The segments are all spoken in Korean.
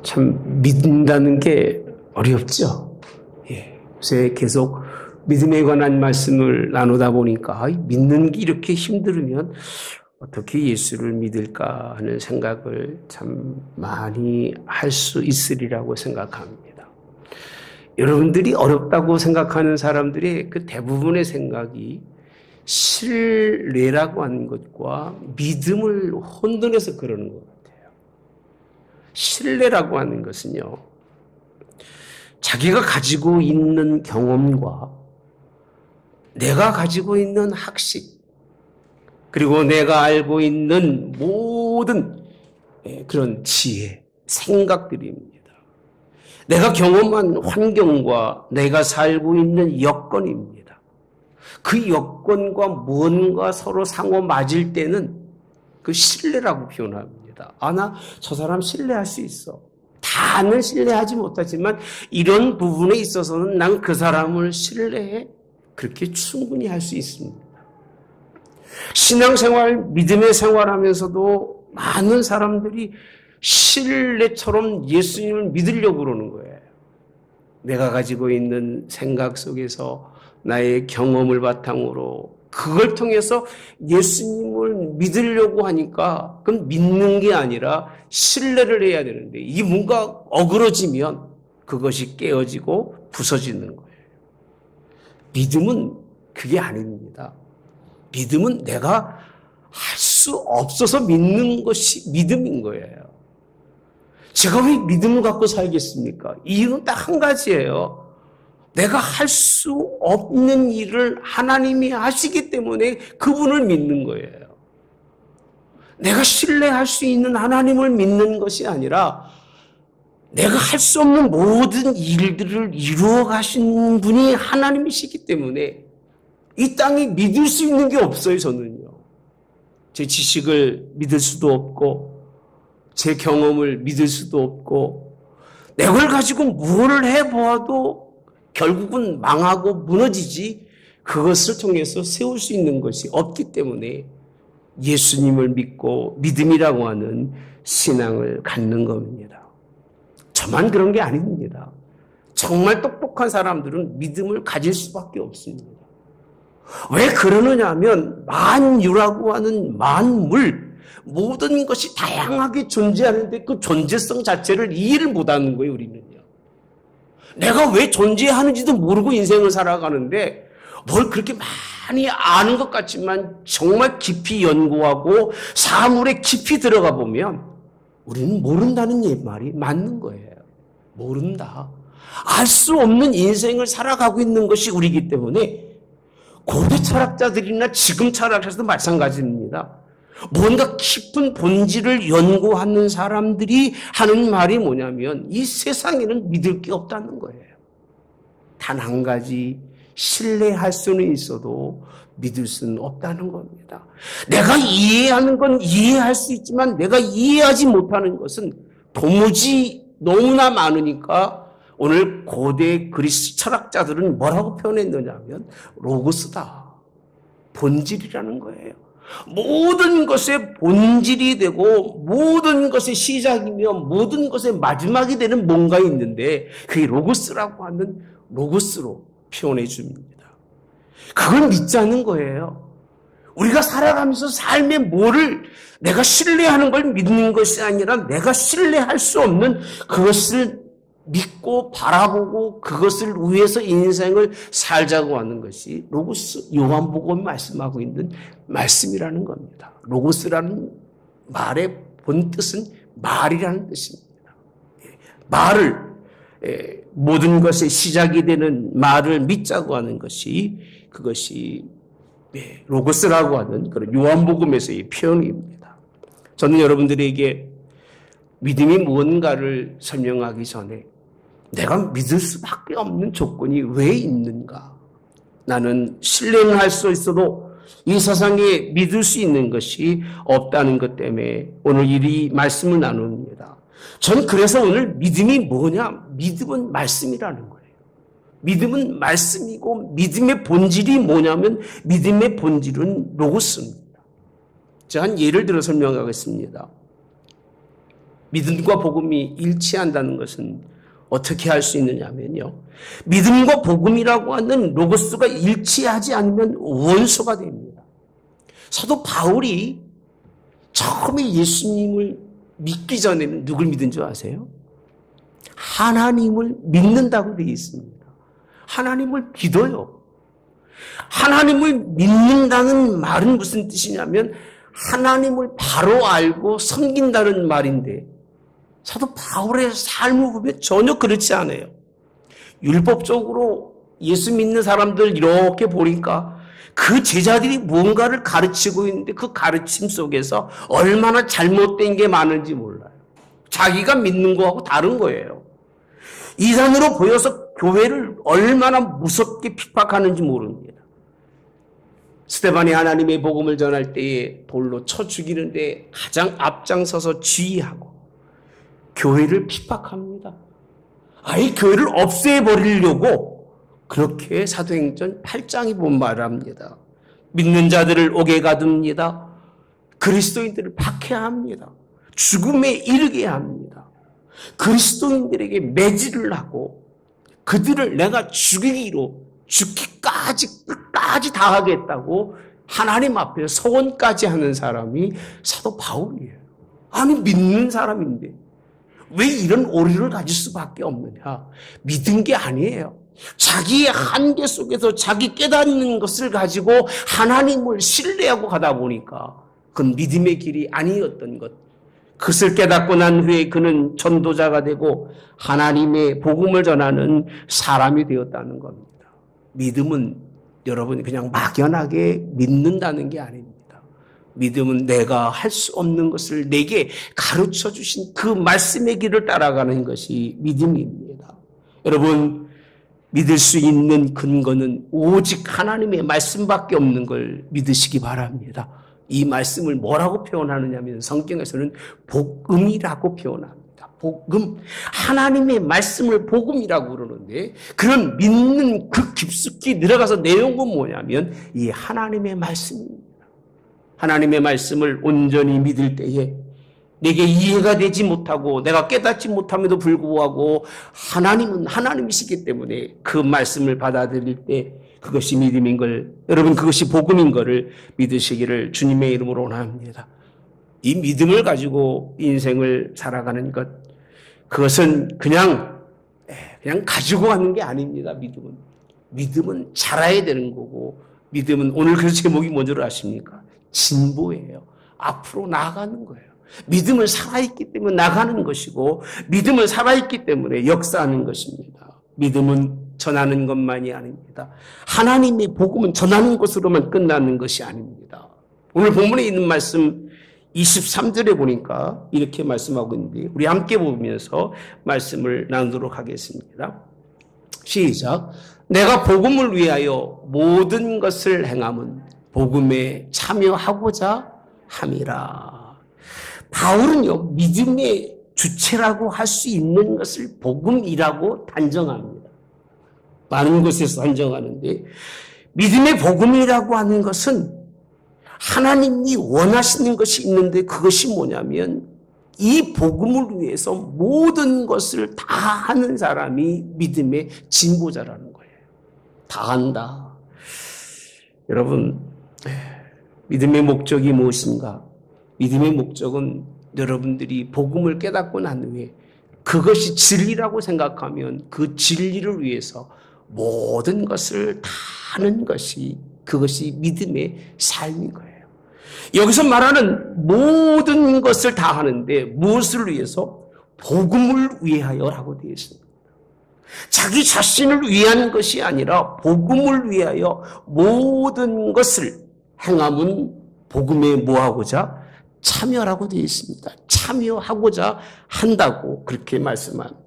참 믿는다는 게 어렵죠. 요새 계속 믿음에 관한 말씀을 나누다 보니까 믿는 게 이렇게 힘들으면 어떻게 예수를 믿을까 하는 생각을 참 많이 할 수 있으리라고 생각합니다. 여러분들이 어렵다고 생각하는 사람들의 그 대부분의 생각이 신뢰라고 하는 것과 믿음을 혼돈해서 그러는 것 같아요. 신뢰라고 하는 것은요, 자기가 가지고 있는 경험과 내가 가지고 있는 학식, 그리고 내가 알고 있는 모든 그런 지혜, 생각들입니다. 내가 경험한 환경과 내가 살고 있는 여건입니다. 그 여건과 뭔가 서로 상호 맞을 때는 그 신뢰라고 표현합니다. 나 저 사람 신뢰할 수 있어. 다는 신뢰하지 못하지만 이런 부분에 있어서는 난 그 사람을 신뢰해. 그렇게 충분히 할 수 있습니다. 신앙생활, 믿음의 생활하면서도 많은 사람들이 신뢰처럼 예수님을 믿으려고 그러는 거예요. 내가 가지고 있는 생각 속에서 나의 경험을 바탕으로 그걸 통해서 예수님을 믿으려고 하니까 그건 믿는 게 아니라 신뢰를 해야 되는데 이게 뭔가 어그러지면 그것이 깨어지고 부서지는 거예요. 믿음은 그게 아닙니다. 믿음은 내가 할 수 없어서 믿는 것이 믿음인 거예요. 제가 왜 믿음을 갖고 살겠습니까? 이유는 딱 한 가지예요. 내가 할 수 없는 일을 하나님이 하시기 때문에 그분을 믿는 거예요. 내가 신뢰할 수 있는 하나님을 믿는 것이 아니라 내가 할 수 없는 모든 일들을 이루어 가신 분이 하나님이시기 때문에 이 땅에 믿을 수 있는 게 없어요, 저는요. 제 지식을 믿을 수도 없고 제 경험을 믿을 수도 없고 내 걸 가지고 뭘 해보아도 결국은 망하고 무너지지 그것을 통해서 세울 수 있는 것이 없기 때문에 예수님을 믿고 믿음이라고 하는 신앙을 갖는 겁니다. 저만 그런 게 아닙니다. 정말 똑똑한 사람들은 믿음을 가질 수밖에 없습니다. 왜 그러느냐 하면 만유라고 하는 만물, 모든 것이 다양하게 존재하는데 그 존재성 자체를 이해를 못하는 거예요, 우리는요. 내가 왜 존재하는지도 모르고 인생을 살아가는데 뭘 그렇게 많이 아는 것 같지만 정말 깊이 연구하고 사물에 깊이 들어가 보면 우리는 모른다는 말이 맞는 거예요. 모른다. 알 수 없는 인생을 살아가고 있는 것이 우리이기 때문에 고대 철학자들이나 지금 철학자들도 마찬가지입니다. 뭔가 깊은 본질을 연구하는 사람들이 하는 말이 뭐냐면 이 세상에는 믿을 게 없다는 거예요. 단 한 가지 신뢰할 수는 있어도 믿을 수는 없다는 겁니다. 내가 이해하는 건 이해할 수 있지만 내가 이해하지 못하는 것은 도무지 너무나 많으니까 오늘 고대 그리스 철학자들은 뭐라고 표현했느냐면 로고스다. 본질이라는 거예요. 모든 것의 본질이 되고 모든 것의 시작이며 모든 것의 마지막이 되는 뭔가 있는데 그게 로고스라고 하는 로고스로 표현해 줍니다. 그걸 믿자는 거예요. 우리가 살아가면서 삶의 뭐를 내가 신뢰하는 걸 믿는 것이 아니라 내가 신뢰할 수 없는 그것을 믿고 바라보고 그것을 위해서 인생을 살자고 하는 것이 로고스, 요한복음이 말씀하고 있는 말씀이라는 겁니다. 로고스라는 말의 본뜻은 말이라는 뜻입니다. 말을 모든 것의 시작이 되는 말을 믿자고 하는 것이 그것이 로고스라고 하는 그런 요한복음에서의 표현입니다. 저는 여러분들에게 믿음이 무언가를 설명하기 전에 내가 믿을 수밖에 없는 조건이 왜 있는가? 나는 신뢰는 할 수 있어도 이 세상에 믿을 수 있는 것이 없다는 것 때문에 오늘 이 말씀을 나눕니다. 전 그래서 오늘 믿음이 뭐냐? 믿음은 말씀이라는 거예요. 믿음은 말씀이고 믿음의 본질이 뭐냐면 믿음의 본질은 로고스입니다. 자, 한 예를 들어 설명하겠습니다. 믿음과 복음이 일치한다는 것은 어떻게 할 수 있느냐면요. 믿음과 복음이라고 하는 로고스가 일치하지 않으면 원수가 됩니다. 사도 바울이 처음에 예수님을 믿기 전에는 누굴 믿은 줄 아세요? 하나님을 믿는다고 되어 있습니다. 하나님을 믿어요. 하나님을 믿는다는 말은 무슨 뜻이냐면 하나님을 바로 알고 섬긴다는 말인데 사도 바울의 삶을 보면 전혀 그렇지 않아요. 율법적으로 예수 믿는 사람들 이렇게 보니까 그 제자들이 뭔가를 가르치고 있는데 그 가르침 속에서 얼마나 잘못된 게 많은지 몰라요. 자기가 믿는 거하고 다른 거예요. 이단으로 보여서 교회를 얼마나 무섭게 핍박하는지 모릅니다. 스데반이 하나님의 복음을 전할 때에 돌로 쳐 죽이는데 가장 앞장서서 지휘하고 교회를 핍박합니다. 아예 교회를 없애버리려고 그렇게 사도행전 8장이 본 말합니다. 믿는 자들을 옥에 가둡니다. 그리스도인들을 박해합니다. 죽음에 이르게 합니다. 그리스도인들에게 매질을 하고 그들을 내가 죽이기로 죽기까지 끝까지 당하겠다고 하나님 앞에 서원까지 하는 사람이 사도 바울이에요. 아니 믿는 사람인데 왜 이런 오류를 가질 수밖에 없느냐? 믿은 게 아니에요. 자기의 한계 속에서 자기 깨닫는 것을 가지고 하나님을 신뢰하고 가다 보니까 그건 믿음의 길이 아니었던 것. 그것을 깨닫고 난 후에 그는 전도자가 되고 하나님의 복음을 전하는 사람이 되었다는 겁니다. 믿음은 여러분 그냥 막연하게 믿는다는 게 아닙니다. 믿음은 내가 할 수 없는 것을 내게 가르쳐 주신 그 말씀의 길을 따라가는 것이 믿음입니다. 여러분 믿을 수 있는 근거는 오직 하나님의 말씀밖에 없는 걸 믿으시기 바랍니다. 이 말씀을 뭐라고 표현하느냐면 성경에서는 복음이라고 표현합니다. 복음, 하나님의 말씀을 복음이라고 그러는데 그런 믿는 그 깊숙이 들어가서 내용은 뭐냐면 이 하나님의 말씀입니다. 하나님의 말씀을 온전히 믿을 때에 내게 이해가 되지 못하고 내가 깨닫지 못함에도 불구하고 하나님은 하나님이시기 때문에 그 말씀을 받아들일 때 그것이 믿음인 걸, 여러분 그것이 복음인 것을 믿으시기를 주님의 이름으로 원합니다. 이 믿음을 가지고 인생을 살아가는 것, 그것은 그냥 가지고 가는 게 아닙니다. 믿음은 자라야 되는 거고, 믿음은 오늘 그 제목이 뭔지 아십니까? 진보예요. 앞으로 나아가는 거예요. 믿음을 살아있기 때문에 나가는 것이고 믿음을 살아있기 때문에 역사하는 것입니다. 믿음은 전하는 것만이 아닙니다. 하나님의 복음은 전하는 것으로만 끝나는 것이 아닙니다. 오늘 본문에 있는 말씀 23절에 보니까 이렇게 말씀하고 있는데 우리 함께 보면서 말씀을 나누도록 하겠습니다. 시작. 내가 복음을 위하여 모든 것을 행함은 복음에 참여하고자 함이라. 바울은요, 믿음의 주체라고 할 수 있는 것을 복음이라고 단정합니다. 많은 곳에서 단정하는데, 믿음의 복음이라고 하는 것은 하나님이 원하시는 것이 있는데 그것이 뭐냐면 이 복음을 위해서 모든 것을 다 하는 사람이 믿음의 진보자라는 거예요. 다 한다. 여러분, 믿음의 목적이 무엇인가? 믿음의 목적은 여러분들이 복음을 깨닫고 난 후에 그것이 진리라고 생각하면 그 진리를 위해서 모든 것을 다 하는 것이 그것이 믿음의 삶인 거예요. 여기서 말하는 모든 것을 다 하는데 무엇을 위해서? 복음을 위하여라고 되어 있습니다. 자기 자신을 위한 것이 아니라 복음을 위하여 모든 것을 행함은 복음에 뭐하고자? 참여라고 되어 있습니다. 참여하고자 한다고 그렇게 말씀합니다.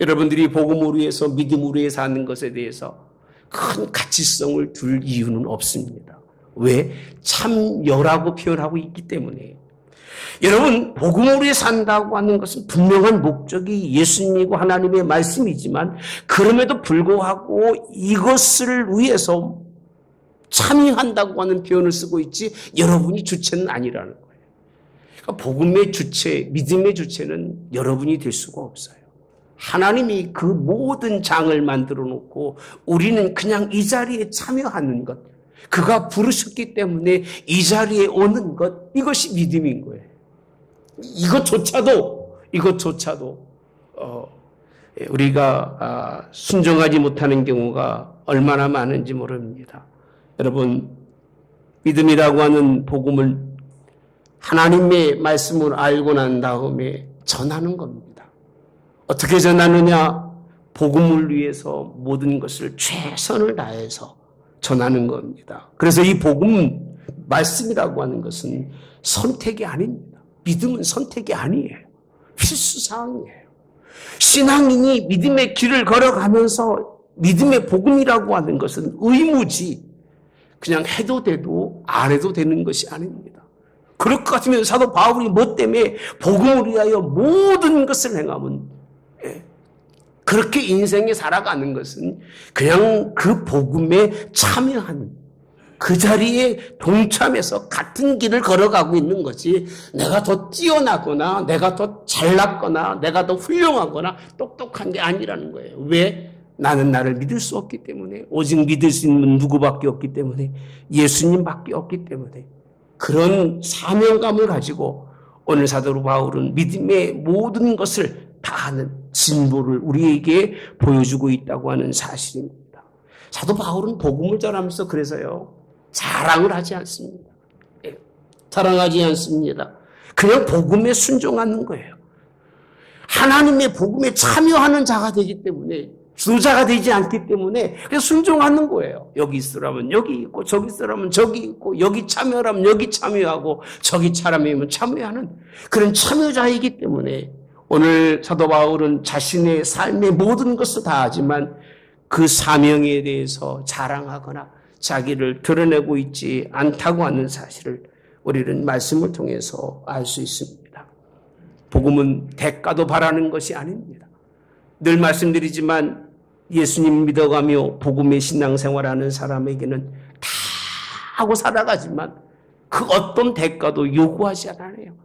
여러분들이 복음을 위해서 믿음을 위해서 하는 것에 대해서 큰 가치성을 둘 이유는 없습니다. 왜? 참여라고 표현하고 있기 때문에. 여러분, 복음을 위해 산다고 하는 것은 분명한 목적이 예수님이고 하나님의 말씀이지만 그럼에도 불구하고 이것을 위해서 참여한다고 하는 표현을 쓰고 있지 여러분이 주체는 아니라는 거예요. 그러니까 복음의 주체, 믿음의 주체는 여러분이 될 수가 없어요. 하나님이 그 모든 장을 만들어 놓고 우리는 그냥 이 자리에 참여하는 것, 그가 부르셨기 때문에 이 자리에 오는 것, 이것이 믿음인 거예요. 이것조차도 우리가 순종하지 못하는 경우가 얼마나 많은지 모릅니다. 여러분, 믿음이라고 하는 복음을 하나님의 말씀을 알고 난 다음에 전하는 겁니다. 어떻게 전하느냐? 복음을 위해서 모든 것을 최선을 다해서 전하는 겁니다. 그래서 이 복음 말씀이라고 하는 것은 선택이 아닙니다. 믿음은 선택이 아니에요. 필수사항이에요. 신앙인이 믿음의 길을 걸어가면서 믿음의 복음이라고 하는 것은 의무지 그냥 해도 되도 안 해도 되는 것이 아닙니다. 그럴 것 같으면 사도 바울이 뭐 때문에 복음을 위하여 모든 것을 행하면 그렇게 인생에 살아가는 것은 그냥 그 복음에 참여하는 그 자리에 동참해서 같은 길을 걸어가고 있는 거지 내가 더 뛰어나거나 내가 더 잘났거나 내가 더 훌륭하거나 똑똑한 게 아니라는 거예요. 왜? 나는 나를 믿을 수 없기 때문에 오직 믿을 수 있는 누구밖에 없기 때문에 예수님밖에 없기 때문에 그런 사명감을 가지고 오늘 사도 바울은 믿음의 모든 것을 다하는 진보를 우리에게 보여주고 있다고 하는 사실입니다. 사도 바울은 복음을 전하면서 그래서요 자랑을 하지 않습니다. 자랑하지 않습니다. 그냥 복음에 순종하는 거예요. 하나님의 복음에 참여하는 자가 되기 때문에 주도자가 되지 않기 때문에 그냥 순종하는 거예요. 여기 있으라면 여기 있고 저기 있으라면 저기 있고 여기 참여하면 여기 참여하고 저기 참여하면 참여하는 그런 참여자이기 때문에 오늘 사도 바울은 자신의 삶의 모든 것을 다하지만 그 사명에 대해서 자랑하거나 자기를 드러내고 있지 않다고 하는 사실을 우리는 말씀을 통해서 알 수 있습니다. 복음은 대가도 바라는 것이 아닙니다. 늘 말씀드리지만 예수님 믿어가며 복음의 신앙생활하는 사람에게는 다 하고 살아가지만 그 어떤 대가도 요구하지 않아요.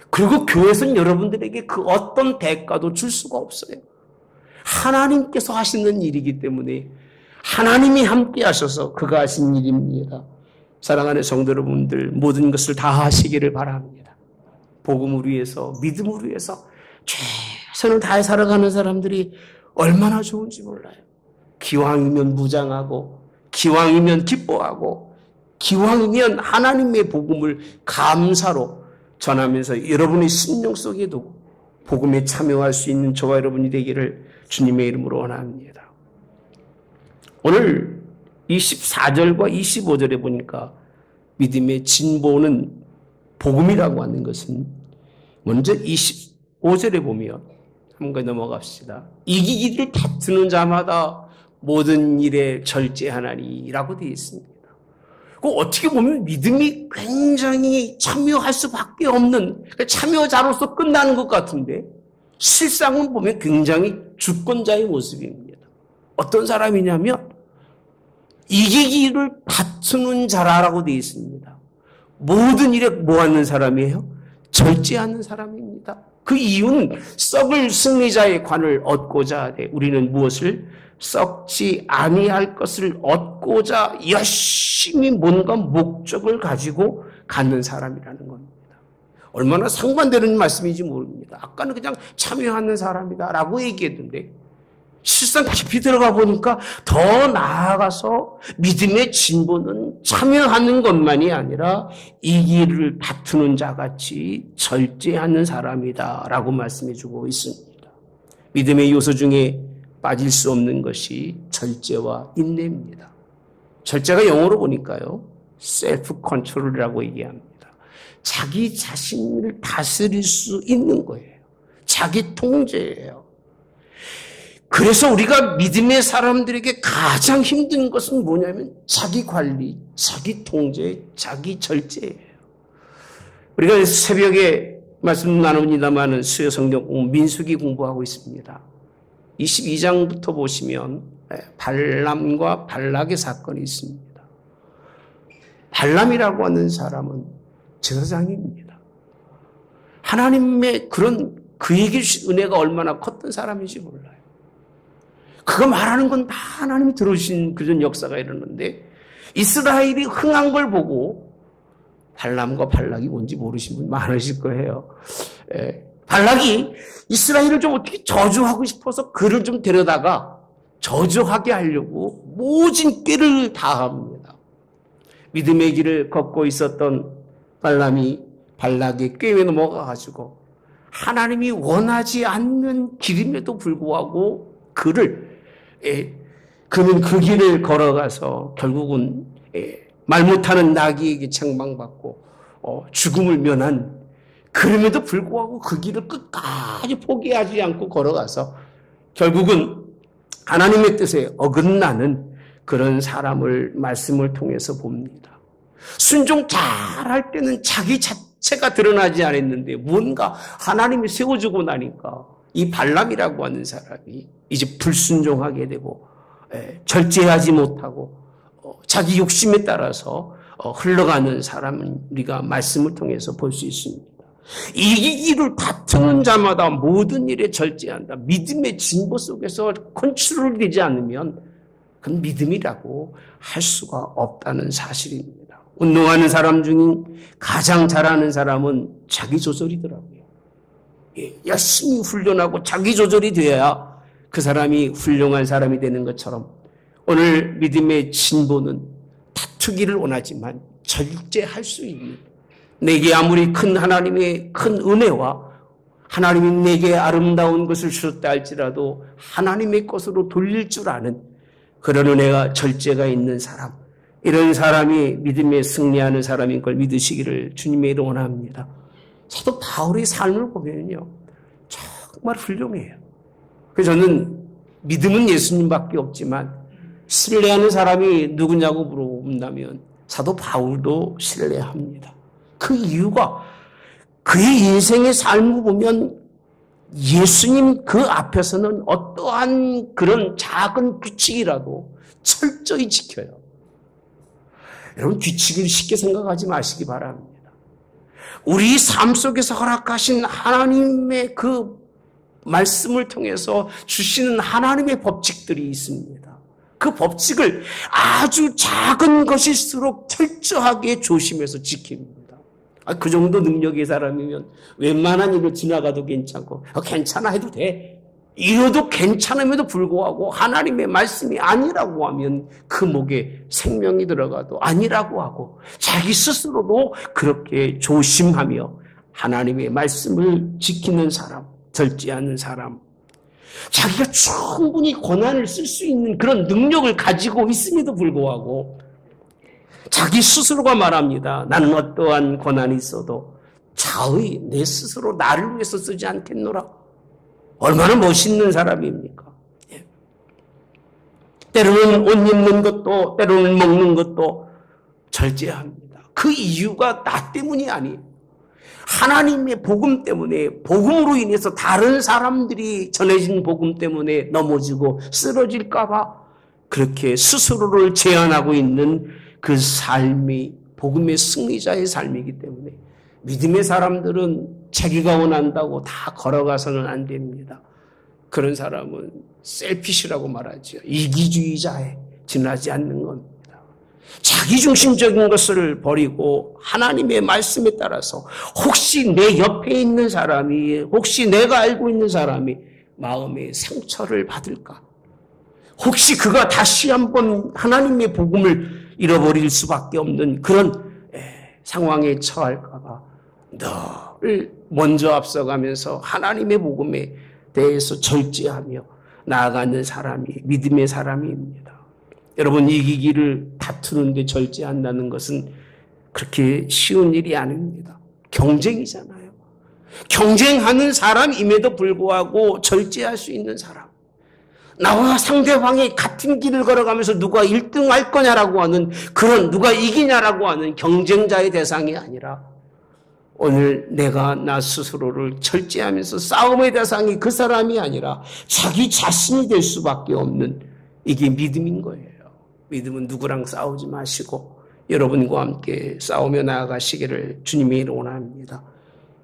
그리고 교회에서는 여러분들에게 그 어떤 대가도 줄 수가 없어요. 하나님께서 하시는 일이기 때문에 하나님이 함께 하셔서 그가 하신 일입니다. 사랑하는 성도 여러분들 모든 것을 다 하시기를 바랍니다. 복음을 위해서 믿음을 위해서 최선을 다해 살아가는 사람들이 얼마나 좋은지 몰라요. 기왕이면 무장하고 기왕이면 기뻐하고 기왕이면 하나님의 복음을 감사로 전하면서 여러분의 심령 속에도 복음에 참여할 수 있는 저와 여러분이 되기를 주님의 이름으로 원합니다. 오늘 24절과 25절에 보니까 믿음의 진보는 복음이라고 하는 것은 먼저 25절에 보면 한번 넘어갑시다. 이기기를 다투는 자마다 모든 일에 절제하나니라고 되어 있습니다. 어떻게 보면 믿음이 굉장히 참여할 수밖에 없는 참여자로서 끝나는 것 같은데 실상은 보면 굉장히 주권자의 모습입니다. 어떤 사람이냐면 이기기를 다투는 자라고 되어 있습니다. 모든 일에 뭐 하는 사람이에요? 절제하는 사람입니다. 그 이유는 썩을 승리자의 관을 얻고자 해 우리는 무엇을 썩지 아니할 것을 얻고자 열심히 뭔가 목적을 가지고 갖는 사람이라는 겁니다. 얼마나 상반되는 말씀인지 모릅니다. 아까는 그냥 참여하는 사람이다라고 얘기했는데 실상 깊이 들어가 보니까 더 나아가서 믿음의 진보는 참여하는 것만이 아니라 이기를 다투는 자같이 절제하는 사람이다라고 말씀해주고 있습니다. 믿음의 요소 중에 빠질 수 없는 것이 절제와 인내입니다. 절제가 영어로 보니까요, 셀프 컨트롤이라고 얘기합니다. 자기 자신을 다스릴 수 있는 거예요. 자기 통제예요. 그래서 우리가 믿음의 사람들에게 가장 힘든 것은 뭐냐면 자기 관리, 자기 통제, 자기 절제예요. 우리가 새벽에 말씀 나눕니다마는 수요 성경 민수기 공부하고 있습니다. 22장부터 보시면 발람과 발락의 사건이 있습니다. 발람이라고 하는 사람은 제사장입니다. 하나님의 그에게 주신 은혜가 얼마나 컸던 사람인지 몰라요. 그가 말하는 건 다 하나님이 들어주신 그런 역사가 일어났는데 이스라엘이 흥한 걸 보고 발람과 발락이 뭔지 모르신 분 많으실 거예요. 발락이 이스라엘을 좀 어떻게 저주하고 싶어서 그를 좀 데려다가 저주하게 하려고 모진 꾀를 다합니다. 믿음의 길을 걷고 있었던 발람이 발락의 꾀에 넘어가가지고 하나님이 원하지 않는 길임에도 불구하고 그는 그 길을 걸어가서 결국은 말 못하는 나귀에게 책망받고 죽음을 면한, 그럼에도 불구하고 그 길을 끝까지 포기하지 않고 걸어가서 결국은 하나님의 뜻에 어긋나는 그런 사람을 말씀을 통해서 봅니다. 순종 잘할 때는 자기 자체가 드러나지 않았는데 뭔가 하나님이 세워주고 나니까 이 발람이라고 하는 사람이 이제 불순종하게 되고 절제하지 못하고 자기 욕심에 따라서 흘러가는 사람을 우리가 말씀을 통해서 볼 수 있습니다. 이기기를 다투는 자마다 모든 일에 절제한다. 믿음의 진보 속에서 컨트롤되지 않으면 그건 믿음이라고 할 수가 없다는 사실입니다. 운동하는 사람 중에 가장 잘하는 사람은 자기 조절이더라고요. 열심히 훈련하고 자기 조절이 되어야 그 사람이 훌륭한 사람이 되는 것처럼 오늘 믿음의 진보는 다투기를 원하지만 절제할 수 있는, 내게 아무리 큰 하나님의 큰 은혜와 하나님이 내게 아름다운 것을 주셨다 할지라도 하나님의 것으로 돌릴 줄 아는 그런 은혜가 절제가 있는 사람, 이런 사람이 믿음에 승리하는 사람인 걸 믿으시기를 주님의 이름으로 원합니다. 사도 바울의 삶을 보면요 정말 훌륭해요. 그래서 저는 믿음은 예수님밖에 없지만 신뢰하는 사람이 누구냐고 물어본다면 사도 바울도 신뢰합니다. 그 이유가 그의 인생의 삶을 보면 예수님 그 앞에서는 어떠한 그런 작은 규칙이라도 철저히 지켜요. 여러분, 규칙을 쉽게 생각하지 마시기 바랍니다. 우리 삶 속에서 허락하신 하나님의 그 말씀을 통해서 주시는 하나님의 법칙들이 있습니다. 그 법칙을 아주 작은 것일수록 철저하게 조심해서 지킵니다. 그 정도 능력의 사람이면 웬만한 일을 지나가도 괜찮고 괜찮아 해도 돼. 이러도 괜찮음에도 불구하고 하나님의 말씀이 아니라고 하면 그 목에 생명이 들어가도 아니라고 하고 자기 스스로도 그렇게 조심하며 하나님의 말씀을 지키는 사람, 절제하는 사람, 자기가 충분히 권한을 쓸 수 있는 그런 능력을 가지고 있음에도 불구하고 자기 스스로가 말합니다. 나는 어떠한 권한이 있어도 자의 내 스스로 나를 위해서 쓰지 않겠노라. 얼마나 멋있는 사람입니까? 때로는 옷 입는 것도, 때로는 먹는 것도 절제합니다. 그 이유가 나 때문이 아니에요. 하나님의 복음 때문에, 복음으로 인해서 다른 사람들이 전해진 복음 때문에 넘어지고 쓰러질까봐 그렇게 스스로를 제한하고 있는 그 삶이 복음의 승리자의 삶이기 때문에 믿음의 사람들은 자기가 원한다고 다 걸어가서는 안 됩니다. 그런 사람은 셀피시라고 말하죠. 이기주의자에 지나지 않는 겁니다. 자기중심적인 것을 버리고 하나님의 말씀에 따라서 혹시 내 옆에 있는 사람이, 혹시 내가 알고 있는 사람이 마음의 상처를 받을까? 혹시 그가 다시 한번 하나님의 복음을 잃어버릴 수밖에 없는 그런 상황에 처할까봐 늘 먼저 앞서가면서 하나님의 복음에 대해서 절제하며 나아가는 사람이 믿음의 사람입니다. 여러분, 이기기를 다투는데 절제한다는 것은 그렇게 쉬운 일이 아닙니다. 경쟁이잖아요. 경쟁하는 사람임에도 불구하고 절제할 수 있는 사람. 나와 상대방이 같은 길을 걸어가면서 누가 1등 할 거냐라고 하는 그런 누가 이기냐라고 하는 경쟁자의 대상이 아니라 오늘 내가 나 스스로를 절제하면서 싸움의 대상이 그 사람이 아니라 자기 자신이 될 수밖에 없는 이게 믿음인 거예요. 믿음은 누구랑 싸우지 마시고 여러분과 함께 싸우며 나아가시기를 주님이 원합니다.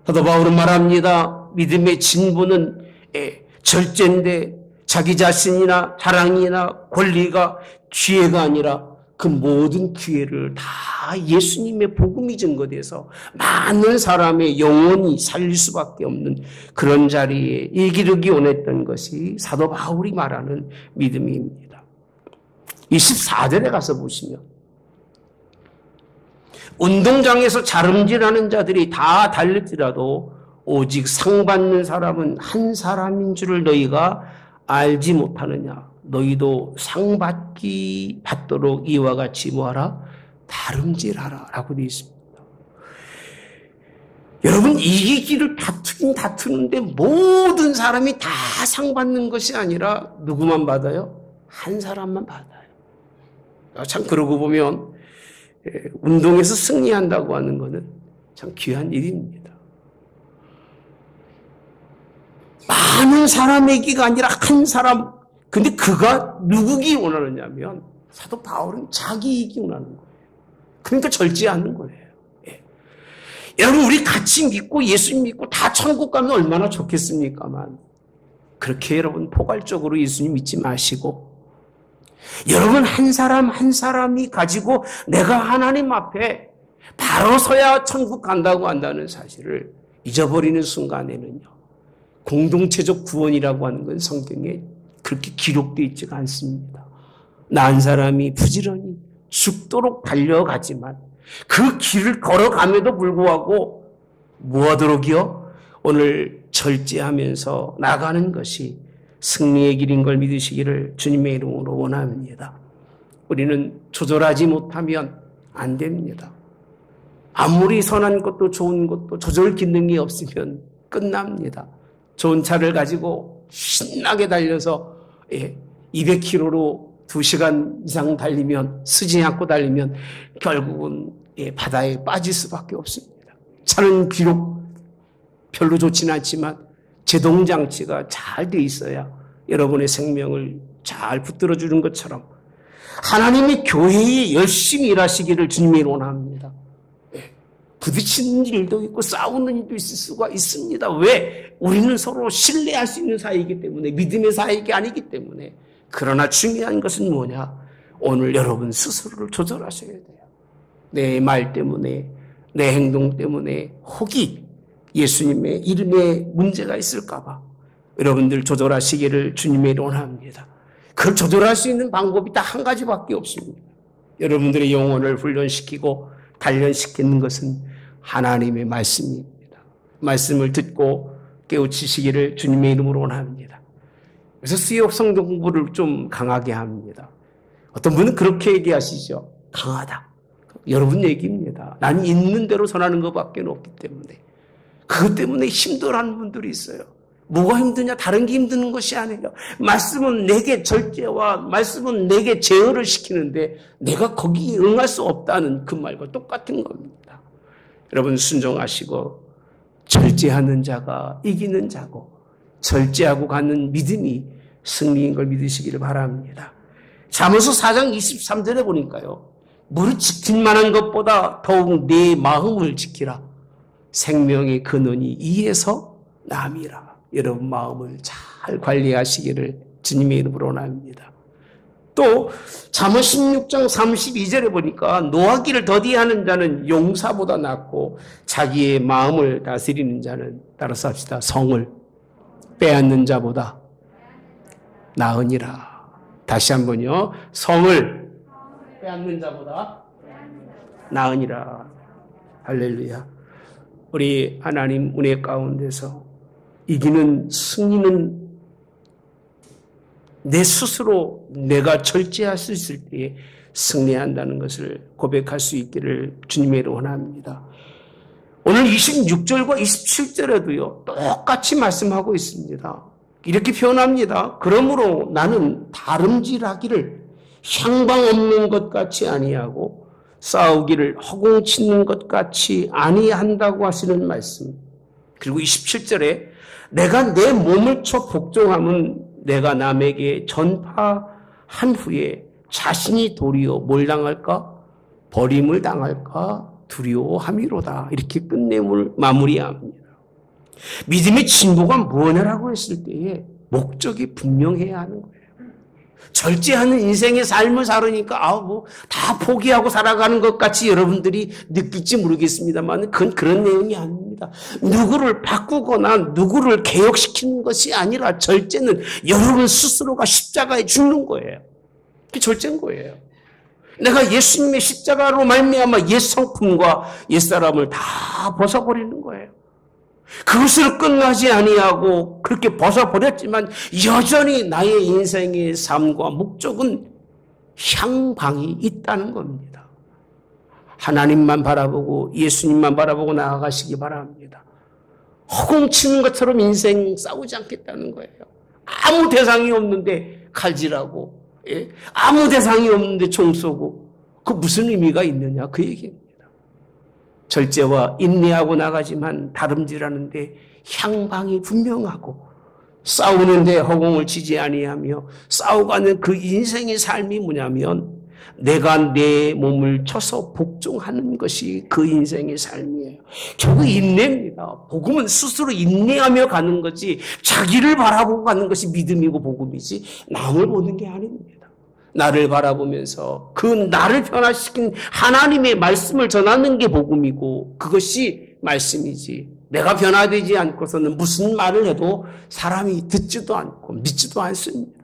사도 바울은 말합니다. 믿음의 진보는 절제인데 자기 자신이나 자랑이나 권리가 기회가 아니라 그 모든 기회를 다 예수님의 복음이 증거돼서 많은 사람의 영혼이 살릴 수밖에 없는 그런 자리에 이기르기 원했던 것이 사도 바울이 말하는 믿음입니다. 24절에 가서 보시면 운동장에서 자름질하는 자들이 다 달릴지라도 오직 상 받는 사람은 한 사람인 줄을 너희가 알지 못하느냐. 너희도 상 받도록 이와 같이 뭐하라? 다름질하라 라고 되어 있습니다. 여러분 이기기를 다투는데 모든 사람이 다 상 받는 것이 아니라 누구만 받아요? 한 사람만 받아요. 참 그러고 보면 운동에서 승리한다고 하는 것은 참 귀한 일입니다. 많은 사람에게가 아니라 한 사람. 근데 그가 누구기 원하느냐면 사도 바울은 자기 이기 원하는 거예요. 그러니까 절제하는 거예요. 예. 여러분 우리 같이 믿고 예수님 믿고 다 천국 가면 얼마나 좋겠습니까만 그렇게 여러분 포괄적으로 예수님 믿지 마시고 여러분 한 사람 한 사람이 가지고 내가 하나님 앞에 바로 서야 천국 간다고 한다는 사실을 잊어버리는 순간에는요. 공동체적 구원이라고 하는 건 성경에 그렇게 기록되어 있지가 않습니다. 난 사람이 부지런히 죽도록 달려가지만 그 길을 걸어감에도 불구하고 뭐하도록이요? 오늘 절제하면서 나가는 것이 승리의 길인 걸 믿으시기를 주님의 이름으로 원합니다. 우리는 조절하지 못하면 안 됩니다. 아무리 선한 것도 좋은 것도 조절 기능이 없으면 끝납니다. 좋은 차를 가지고 신나게 달려서 200km로 2시간 이상 달리면 쓰지 않고 달리면 결국은 바다에 빠질 수밖에 없습니다. 차는 비록 별로 좋지는 않지만 제동장치가 잘 돼 있어야 여러분의 생명을 잘 붙들어 주는 것처럼 하나님의 교회에 열심히 일하시기를 주님이 원합니다. 부딪히는 일도 있고 싸우는 일도 있을 수가 있습니다. 왜? 우리는 서로 신뢰할 수 있는 사이이기 때문에 믿음의 사이가 아니기 때문에 그러나 중요한 것은 뭐냐? 오늘 여러분 스스로를 조절하셔야 돼요. 내 말 때문에 내 행동 때문에 혹이 예수님의 이름에 문제가 있을까 봐 여러분들 조절하시기를 주님의 원합니다. 그걸 조절할 수 있는 방법이 딱 한 가지밖에 없습니다. 여러분들의 영혼을 훈련시키고 단련시키는 것은 하나님의 말씀입니다. 말씀을 듣고 깨우치시기를 주님의 이름으로 원합니다. 그래서 수업 성경 공부를 좀 강하게 합니다. 어떤 분은 그렇게 얘기하시죠. 강하다. 여러분 얘기입니다. 나는 있는 대로 전하는 것밖에 없기 때문에. 그것 때문에 힘들어하는 분들이 있어요. 뭐가 힘드냐? 다른 게 힘드는 것이 아니라 말씀은 내게 절제와 말씀은 내게 제어를 시키는데 내가 거기에 응할 수 없다는 그 말과 똑같은 겁니다. 여러분 순종하시고 절제하는 자가 이기는 자고 절제하고 가는 믿음이 승리인 걸 믿으시기를 바랍니다. 잠언서 4장 23절에 보니까요. 무릇 지킬 만한 것보다 더욱 내 마음을 지키라. 생명의 근원이 이에서 남이라. 여러분 마음을 잘 관리하시기를 주님의 이름으로 원합니다. 또 잠언 16장 32절에 보니까 노하기를 더디하는 자는 용사보다 낫고 자기의 마음을 다스리는 자는 따라서 합시다. 성을 빼앗는 자보다 나으니라. 다시 한번요. 성을 빼앗는 자보다 나으니라. 할렐루야. 우리 하나님 은혜 가운데서 이기는 승리는 내 스스로 내가 절제할 수 있을 때에 승리한다는 것을 고백할 수 있기를 주님의 원합니다. 오늘 26절과 27절에도요. 똑같이 말씀하고 있습니다. 이렇게 표현합니다. 그러므로 나는 다름질하기를 향방 없는 것 같이 아니하고 싸우기를 허공치는 것 같이 아니한다고 하시는 말씀. 그리고 27절에 내가 내 몸을 쳐 복종함은 내가 남에게 전파한 후에 자신이 도리어 뭘 당할까? 버림을 당할까? 두려워함이로다. 이렇게 끝내물 마무리합니다. 믿음의 진보가 뭐냐라고 했을 때에 목적이 분명해야 하는 거예요. 절제하는 인생의 삶을 살으니까 다 포기하고 살아가는 것 같이 여러분들이 느낄지 모르겠습니다만 그건 그런 내용이 아닙니다. 누구를 바꾸거나 누구를 개혁시키는 것이 아니라 절제는 여러분 스스로가 십자가에 죽는 거예요. 그게 절제인 거예요. 내가 예수님의 십자가로 말미암아 옛 성품과 옛 사람을 다 벗어버리는 거예요. 그것을 끝나지 아니하고 그렇게 벗어버렸지만 여전히 나의 인생의 삶과 목적은 향방이 있다는 겁니다. 하나님만 바라보고 예수님만 바라보고 나아가시기 바랍니다. 허공치는 것처럼 인생 싸우지 않겠다는 거예요. 아무 대상이 없는데 칼질하고 아무 대상이 없는데 총 쏘고 그 무슨 의미가 있느냐 그 얘기입니다. 절제와 인내하고 나가지만 다름질하는데 향방이 분명하고 싸우는데 허공을 치지 아니하며 싸우가는 그 인생의 삶이 뭐냐면 내가 내 몸을 쳐서 복종하는 것이 그 인생의 삶이에요. 결국 인내입니다. 복음은 스스로 인내하며 가는 거지 자기를 바라보고 가는 것이 믿음이고 복음이지 남을 보는 게 아닙니다. 나를 바라보면서 그 나를 변화시킨 하나님의 말씀을 전하는 게 복음이고 그것이 말씀이지 내가 변화되지 않고서는 무슨 말을 해도 사람이 듣지도 않고 믿지도 않습니다.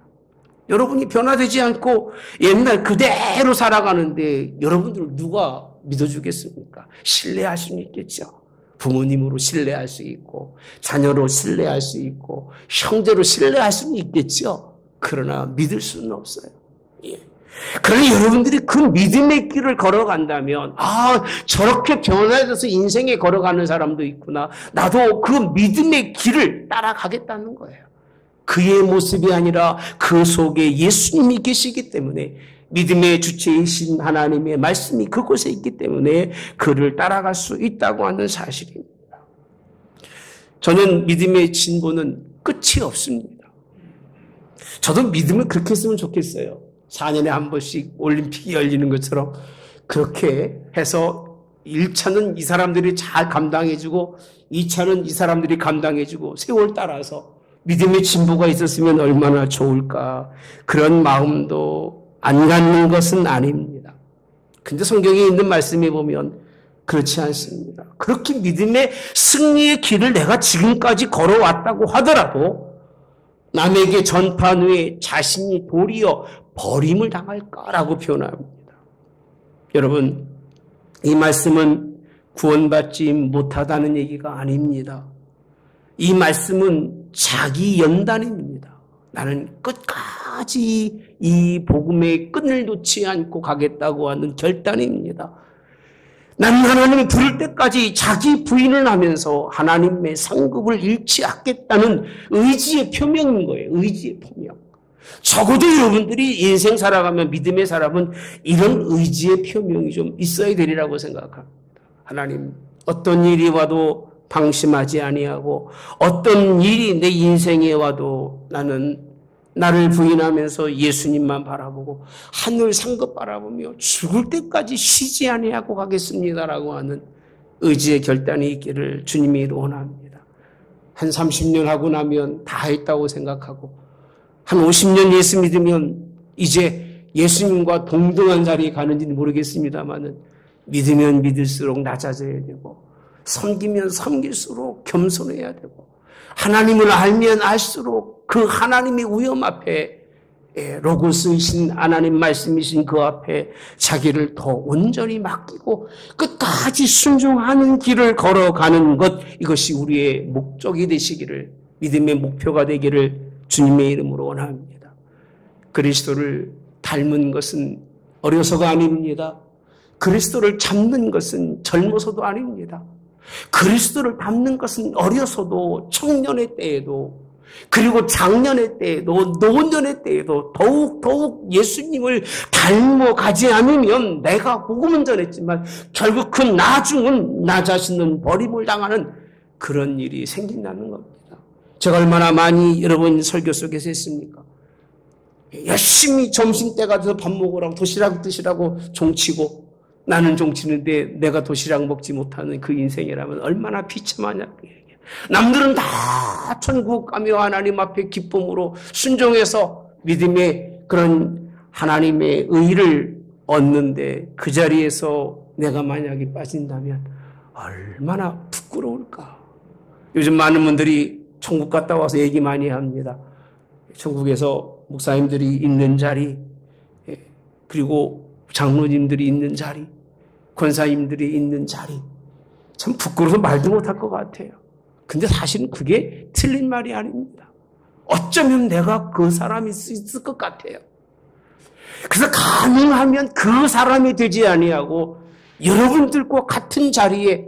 여러분이 변화되지 않고 옛날 그대로 살아가는데 여러분들 누가 믿어주겠습니까? 신뢰할 수는 있겠죠. 부모님으로 신뢰할 수 있고 자녀로 신뢰할 수 있고 형제로 신뢰할 수는 있겠죠. 그러나 믿을 수는 없어요. 그러니 여러분들이 그 믿음의 길을 걸어간다면 저렇게 변화돼서 인생에 걸어가는 사람도 있구나. 나도 그 믿음의 길을 따라가겠다는 거예요. 그의 모습이 아니라 그 속에 예수님이 계시기 때문에 믿음의 주체이신 하나님의 말씀이 그곳에 있기 때문에 그를 따라갈 수 있다고 하는 사실입니다. 저는 믿음의 진보는 끝이 없습니다. 저도 믿음을 그렇게 했으면 좋겠어요. 4년에 한 번씩 올림픽이 열리는 것처럼 그렇게 해서 1차는 이 사람들이 잘 감당해주고 2차는 이 사람들이 감당해주고 세월 따라서 믿음의 진보가 있었으면 얼마나 좋을까. 그런 마음도 안 갖는 것은 아닙니다. 근데 성경에 있는 말씀에 보면 그렇지 않습니다. 그렇게 믿음의 승리의 길을 내가 지금까지 걸어왔다고 하더라도 남에게 전파한 후에 자신이 도리어 버림을 당할까라고 표현합니다. 여러분, 이 말씀은 구원받지 못하다는 얘기가 아닙니다. 이 말씀은 자기 연단입니다. 나는 끝까지 이 복음의 끈을 놓지 않고 가겠다고 하는 결단입니다. 나는 하나님이 부를 때까지 자기 부인을 하면서 하나님의 상급을 잃지 않겠다는 의지의 표명인 거예요. 의지의 표명. 적어도 여러분들이 인생 살아가면 믿음의 사람은 이런 의지의 표명이 좀 있어야 되리라고 생각합니다. 하나님, 어떤 일이 와도 방심하지 아니하고 어떤 일이 내 인생에 와도 나는 나를 부인하면서 예수님만 바라보고 하늘 상급 바라보며 죽을 때까지 쉬지 아니하고 가겠습니다라고 하는 의지의 결단이 있기를 주님이 원합니다. 한 30년 하고 나면 다 했다고 생각하고 한 50년 예수 믿으면 이제 예수님과 동등한 자리에 가는지는 모르겠습니다만은 믿으면 믿을수록 낮아져야 되고 섬기면 섬길수록 겸손해야 되고 하나님을 알면 알수록 그 하나님의 위엄 앞에 로고스이신 하나님 말씀이신 그 앞에 자기를 더 온전히 맡기고 끝까지 순종하는 길을 걸어가는 것 이것이 우리의 목적이 되시기를 믿음의 목표가 되기를 주님의 이름으로 원합니다. 그리스도를 닮은 것은 어려서가 아닙니다. 그리스도를 잡는 것은 젊어서도 아닙니다. 그리스도를 닮는 것은 어려서도 청년의 때에도 그리고 장년의 때에도 노년의 때에도 더욱 예수님을 닮아가지 않으면 내가 복음은 전했지만 결국 그 나중은 나 자신은 버림을 당하는 그런 일이 생긴다는 겁니다. 제가 얼마나 많이 여러분 설교 속에서 했습니까? 열심히 점심때가 돼서 밥 먹으라고 도시락 드시라고 종치고 나는 종치는데 내가 도시락 먹지 못하는 그 인생이라면 얼마나 비참하냐. 남들은 다 천국 가며 하나님 앞에 기쁨으로 순종해서 믿음의 그런 하나님의 의를 얻는데 그 자리에서 내가 만약에 빠진다면 얼마나 부끄러울까. 요즘 많은 분들이 천국 갔다 와서 얘기 많이 합니다. 천국에서 목사님들이 있는 자리, 그리고 장로님들이 있는 자리, 권사님들이 있는 자리, 참 부끄러워서 말도 못할 것 같아요. 근데 사실은 그게 틀린 말이 아닙니다. 어쩌면 내가 그 사람일 수 있을 것 같아요. 그래서 가능하면 그 사람이 되지 아니하고 여러분들과 같은 자리에,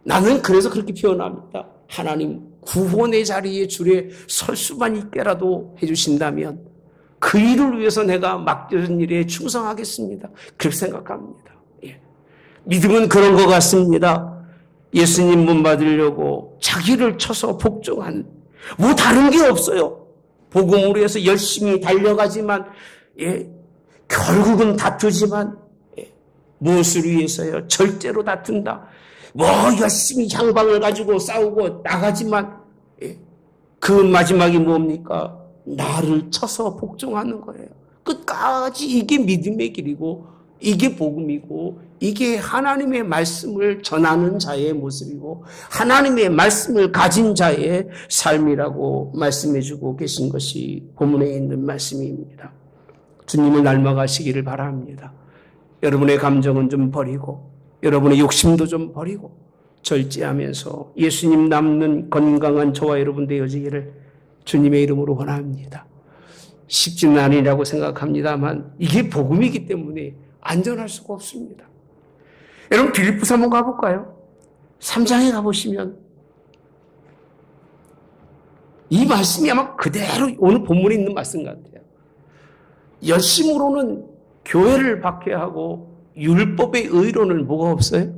나는 그래서 그렇게 표현합니다. 하나님 구원의 자리에 줄에 설 수만 있게라도 해주신다면 그 일을 위해서 내가 맡겨진 일에 충성하겠습니다. 그렇게 생각합니다. 예. 믿음은 그런 것 같습니다. 예수님 문 받으려고 자기를 쳐서 복종하는, 뭐 다른 게 없어요. 복음으로 해서 열심히 달려가지만, 결국은 다투지만, 무엇을 위해서요? 절대로 다툰다. 뭐 열심히 향방을 가지고 싸우고 나가지만, 그 마지막이 뭡니까? 나를 쳐서 복종하는 거예요. 끝까지 이게 믿음의 길이고, 이게 복음이고, 이게 하나님의 말씀을 전하는 자의 모습이고 하나님의 말씀을 가진 자의 삶이라고 말씀해주고 계신 것이 본문에 있는 말씀입니다. 주님을 닮아가시기를 바랍니다. 여러분의 감정은 좀 버리고 여러분의 욕심도 좀 버리고 절제하면서 예수님 닮는 건강한 저와 여러분 되어지기를 주님의 이름으로 원합니다. 쉽지는 아니라고 생각합니다만 이게 복음이기 때문에 안전할 수가 없습니다. 여러분 빌립보서 한번 가볼까요? 3장에 가보시면 이 말씀이 아마 그대로 오늘 본문에 있는 말씀 같아요. 열심으로는 교회를 박해하고 율법의 의로는 뭐가 없어요?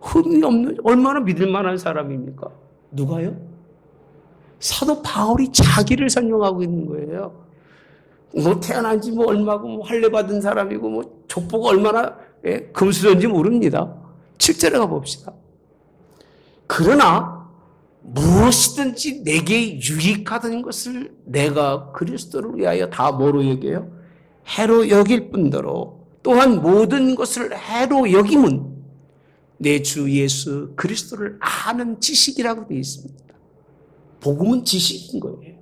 흠이 없는, 얼마나 믿을 만한 사람입니까? 누가요? 사도 바울이 자기를 설명하고 있는 거예요. 뭐 태어난 지 뭐 얼마고 뭐 할례 받은 사람이고 뭐 족보가 얼마나 금수저인지 모릅니다. 7절에 가봅시다. 그러나 무엇이든지 내게 유익하던 것을 내가 그리스도를 위하여 다 뭐로 여겨요? 해로 여길 뿐더러 또한 모든 것을 해로 여김은 내 주 예수 그리스도를 아는 지식이라고 되어 있습니다. 복음은 지식인 거예요.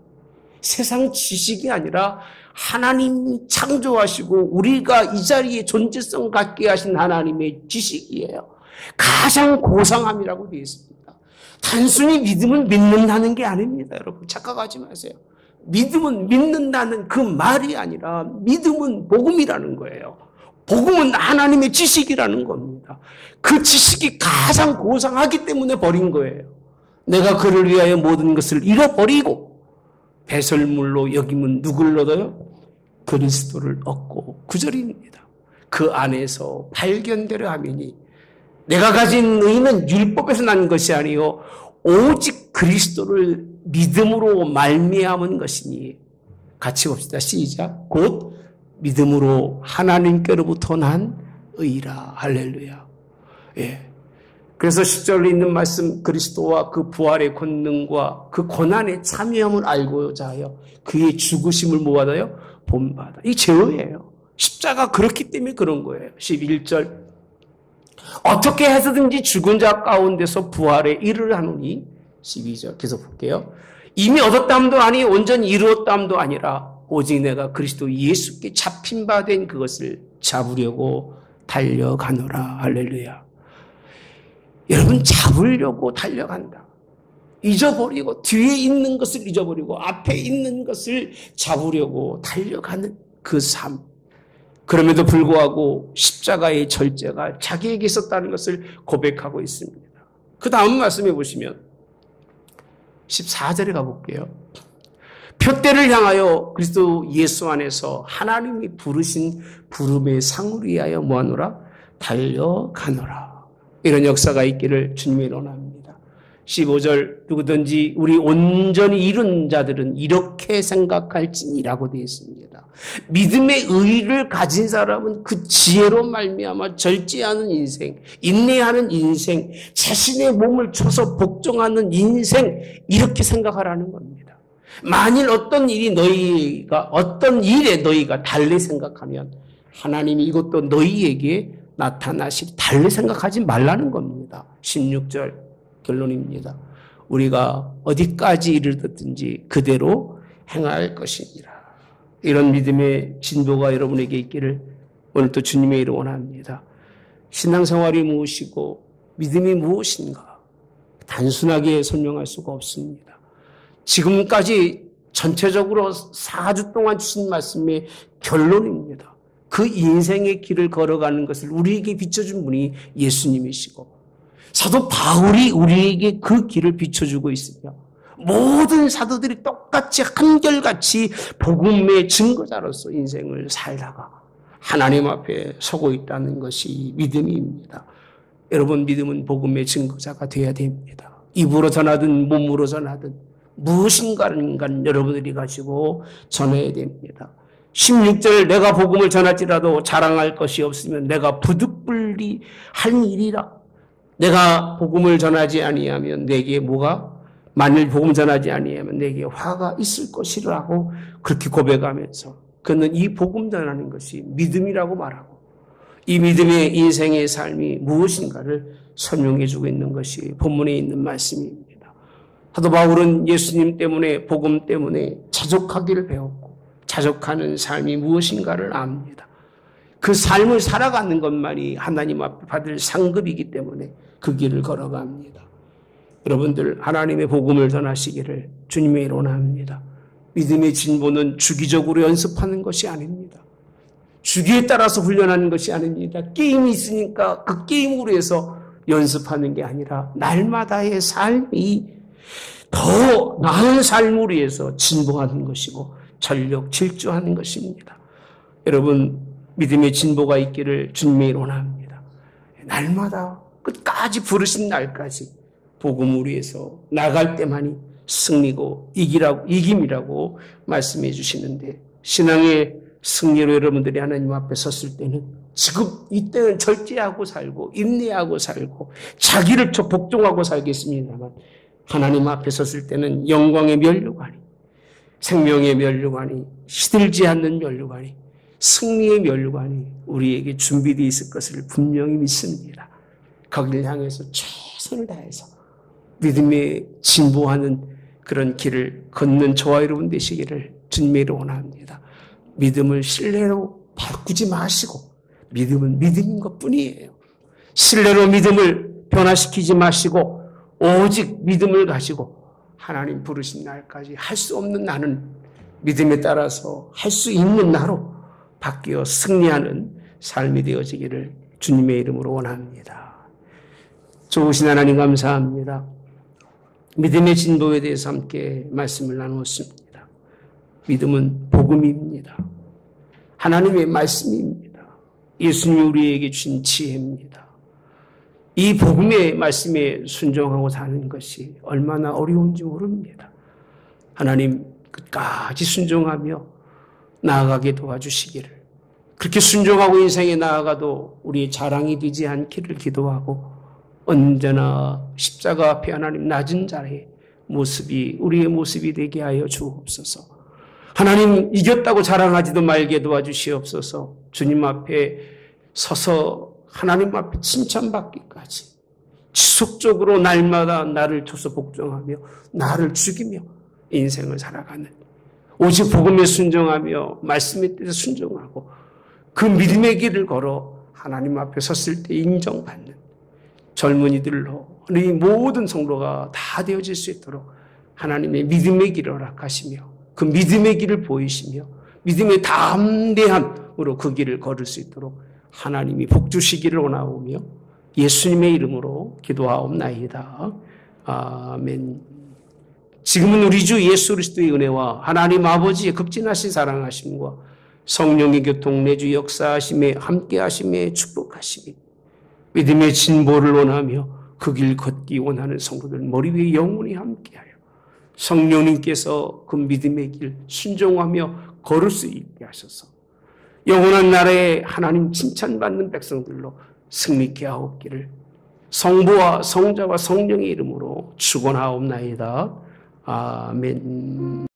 세상 지식이 아니라 하나님이 창조하시고 우리가 이 자리에 존재성 갖게 하신 하나님의 지식이에요. 가장 고상함이라고 되어 있습니다. 단순히 믿음을 믿는다는 게 아닙니다. 여러분 착각하지 마세요. 믿음은 믿는다는 그 말이 아니라 믿음은 복음이라는 거예요. 복음은 하나님의 지식이라는 겁니다. 그 지식이 가장 고상하기 때문에 버린 거예요. 내가 그를 위하여 모든 것을 잃어버리고 배설물로 여기면 누굴 얻어요? 그리스도를 얻고 9절입니다. 그 안에서 발견되려 하미니 내가 가진 의는 율법에서 난 것이 아니요 오직 그리스도를 믿음으로 말미암은 것이니 같이 봅시다. 시작. 곧 믿음으로 하나님께로부터 난 의라. 할렐루야. 예. 그래서 10절에 있는 말씀 그리스도와 그 부활의 권능과 그 고난의 참여함을 알고자 하여 그의 죽으심을 뭐 받아요? 본받아. 이 죄예요. 십자가 그렇기 때문에 그런 거예요. 11절 어떻게 해서든지 죽은 자 가운데서 부활에 이르려 하노니 12절 계속 볼게요. 이미 얻었담도 아니 온전히 이루었담도 아니라 오직 내가 그리스도 예수께 잡힌 바 된 그것을 잡으려고 달려가노라. 할렐루야. 여러분 잡으려고 달려간다. 잊어버리고 뒤에 있는 것을 잊어버리고 앞에 있는 것을 잡으려고 달려가는 그 삶. 그럼에도 불구하고 십자가의 절제가 자기에게 있었다는 것을 고백하고 있습니다. 그 다음 말씀해 보시면 14절에 가볼게요. 표대를 향하여 그리스도 예수 안에서 하나님이 부르신 부름의 상을 위하여 뭐하노라? 달려가노라. 이런 역사가 있기를 주님이 원합니다. 15절 누구든지 우리 온전히 이룬 자들은 이렇게 생각할지니라고 되어 있습니다. 믿음의 의를 가진 사람은 그 지혜로 말미암아 절제하는 인생, 인내하는 인생, 자신의 몸을 쳐서 복종하는 인생, 이렇게 생각하라는 겁니다. 만일 어떤 일에 너희가 달리 생각하면 하나님이 이것도 너희에게 나타나시 달리 생각하지 말라는 겁니다. 16절 결론입니다. 우리가 어디까지 이르렀든지 그대로 행할 것이니라. 이런 믿음의 진보가 여러분에게 있기를 오늘 또 주님의 이름 원합니다. 신앙생활이 무엇이고 믿음이 무엇인가 단순하게 설명할 수가 없습니다. 지금까지 전체적으로 4주 동안 주신 말씀의 결론입니다. 그 인생의 길을 걸어가는 것을 우리에게 비춰준 분이 예수님이시고 사도 바울이 우리에게 그 길을 비춰주고 있으며 모든 사도들이 똑같이 한결같이 복음의 증거자로서 인생을 살다가 하나님 앞에 서고 있다는 것이 믿음입니다. 여러분, 믿음은 복음의 증거자가 되어야 됩니다. 입으로 전하든 몸으로 전하든 무엇인가는 여러분들이 가지고 전해야 됩니다. 16절 내가 복음을 전할지라도 자랑할 것이 없으면 내가 부득불리 할 일이라. 내가 복음을 전하지 아니하면 내게 만일 복음 전하지 아니하면 내게 화가 있을 것이라고 그렇게 고백하면서 그는 이 복음 전하는 것이 믿음이라고 말하고 이 믿음의 인생의 삶이 무엇인가를 설명해주고 있는 것이 본문에 있는 말씀입니다. 사도 바울은 예수님 때문에 복음 때문에 자족하기를 배웠고 자족하는 삶이 무엇인가를 압니다. 그 삶을 살아가는 것만이 하나님 앞에 받을 상급이기 때문에 그 길을 걸어갑니다. 여러분들 하나님의 복음을 전하시기를 주님의 이름으로 원합니다. 믿음의 진보는 주기적으로 연습하는 것이 아닙니다. 주기에 따라서 훈련하는 것이 아닙니다. 게임이 있으니까 그 게임으로 해서 연습하는 게 아니라 날마다의 삶이 더 나은 삶을 위해서 진보하는 것이고 전력 질주하는 것입니다. 여러분 믿음의 진보가 있기를 주님이 원합니다. 날마다 끝까지 부르신 날까지 복음을 위해서 나갈 때만이 승리고 이김이라고 말씀해 주시는데 신앙의 승리로 여러분들이 하나님 앞에 섰을 때는 지금 이때는 절제하고 살고 인내하고 살고 자기를 복종하고 살겠습니다만 하나님 앞에 섰을 때는 영광의 면류관이 생명의 면류관이 시들지 않는 면류관이 승리의 면류관이 우리에게 준비되어 있을 것을 분명히 믿습니다. 거기를 향해서 최선을 다해서 믿음에 진보하는 그런 길을 걷는 저와 여러분 되시기를 주님의 이름으로 원합니다. 믿음을 신뢰로 바꾸지 마시고 믿음은 믿음인 것뿐이에요. 신뢰로 믿음을 변화시키지 마시고 오직 믿음을 가지고 하나님 부르신 날까지 할 수 없는 나는 믿음에 따라서 할 수 있는 나로 바뀌어 승리하는 삶이 되어지기를 주님의 이름으로 원합니다. 좋으신 하나님 감사합니다. 믿음의 진보에 대해서 함께 말씀을 나누었습니다. 믿음은 복음입니다. 하나님의 말씀입니다. 예수님이 우리에게 주신 지혜입니다. 이 복음의 말씀에 순종하고 사는 것이 얼마나 어려운지 모릅니다. 하나님 끝까지 순종하며 나아가게 도와주시기를 그렇게 순종하고 인생에 나아가도 우리의 자랑이 되지 않기를 기도하고 언제나 십자가 앞에 하나님 낮은 자의 모습이 우리의 모습이 되게 하여 주옵소서. 하나님 이겼다고 자랑하지도 말게 도와주시옵소서. 주님 앞에 서서 하나님 앞에 칭찬받기까지 지속적으로 날마다 나를 줘서 복종하며 나를 죽이며 인생을 살아가는 오직 복음에 순종하며 말씀의 뜻에 순종하고 그 믿음의 길을 걸어 하나님 앞에 섰을 때 인정받는 젊은이들로 우리 모든 성도가 다 되어질 수 있도록 하나님의 믿음의 길을 허락하시며 그 믿음의 길을 보이시며 믿음의 담대함으로 그 길을 걸을 수 있도록 하나님이 복 주시기를 원하오며 예수님의 이름으로 기도하옵나이다. 아멘. 지금은 우리 주 예수 그리스도의 은혜와 하나님 아버지의 극진하신 사랑하심과 성령의 교통 내주 역사하심에 함께하심에 축복하심이 믿음의 진보를 원하며 그 길 걷기 원하는 성도들 머리 위에 영원히 함께하여 성령님께서 그 믿음의 길 순종하며 걸을 수 있게 하셔서 영원한 나라에 하나님 칭찬받는 백성들로 승리케 하옵기를 성부와 성자와 성령의 이름으로 축원하옵나이다. 아멘.